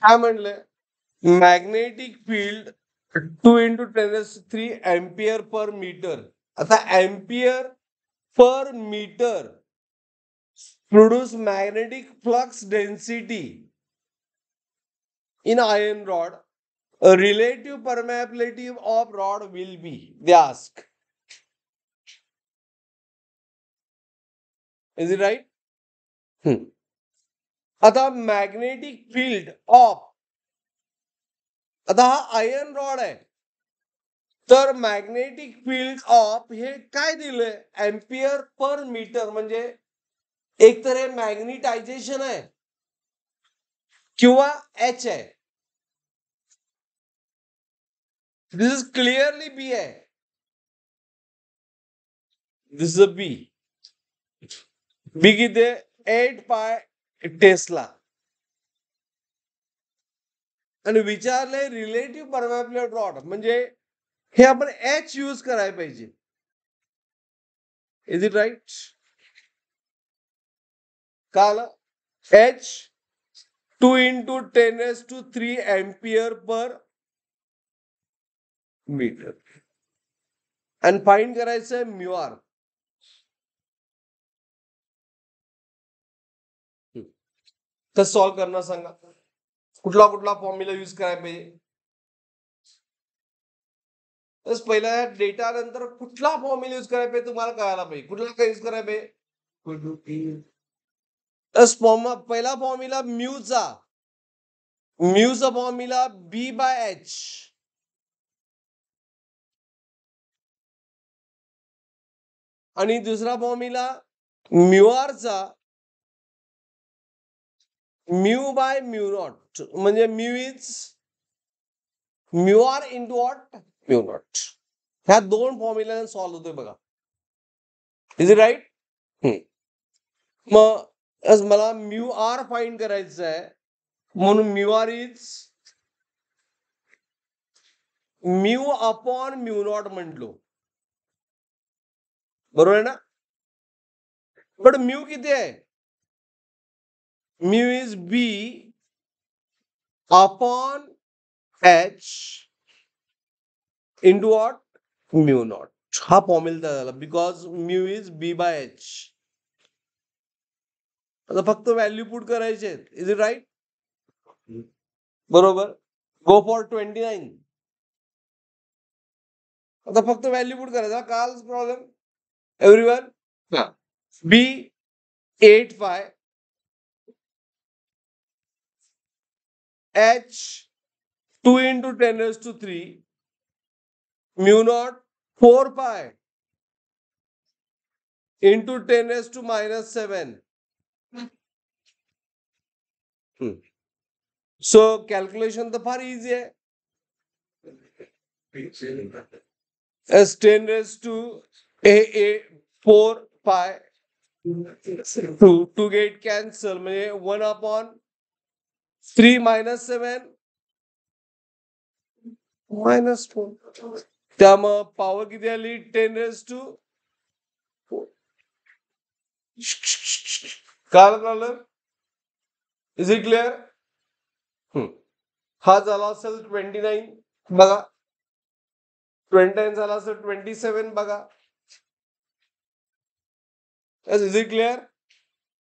काय म्हणले? Magnetic field 2 × 10³ ampere per metre. आता ampere per metre produce magnetic flux density in iron rod. A relative permeability of rod will be, they ask. Is it right? आता magnetic field of, आता हा iron rod आहे, तर magnetic field of हे काय दिलंय? Ampere per metre. म्हणजे एक तर हे मॅग्नेटायझेशन आहे किंवा एच आहे. दिस इज क्लिअरली बी आहे. दिस इज बी. बी किती? 8 पाय टेस्ला. आणि विचारले रिलेटिव्ह परमेबिलिटी रॉड, म्हणजे हे आपण एच यूज करायला पाहिजे. Is it right? काल एच 2 × 10³ एम्पियर पर मीटर. आणि फाइंड करायचं म्यू आर. तर सॉल्व्ह करणार सांगा. कुठला कुठला फॉर्म्युला यूज करायला पाहिजे? तस पहिल्या डेटा नंतर कुठला फॉर्म्युला यूज करायला पाहिजे तुम्हाला कळायला पाहिजे. कुठला काय यूज करायला पाहिजे? पहिला फॉर्म्युला म्यूचा फॉर्म्युला B/H. आणि दुसरा फॉर्म्युला म्यूआरचा μ/μ0. म्हणजे म्यूआर इंटू वॉट? μ0. ह्या दोन फॉर्म्युला सॉल्व्ह होतोय बघा. Is it right? मग मला म्यूआर फाइंड करायचं आहे, म्हणून म्यूआर इज μ/μ0 म्हटलो. बरोबर आहे ना? पण म्यू किती आहे? Mu is B/H into what? μ0. हा फॉर्म्युला झाला, बिकॉज म्यू इज B/H. आता फक्त व्हॅल्यू पुट करायचे. Is it right? बरोबर. Go for 29. आता फक्त व्हॅल्यू पुट करायचा. कालच problem everyone. B/8 H 2 × 10³ μ0 4 pi into 10⁻⁻7. So calculation तर फार इझी आहे. as 10⁻⁴ pi to get cancel, म्हणजे 1/3 - 7 -4. त्यामुळे पॉवर किती आली? 10⁻⁴. कळलं? Is it clear? हा झाला असेल 29 बघा. 29 झाला असेल 27 बघा. Is it clear?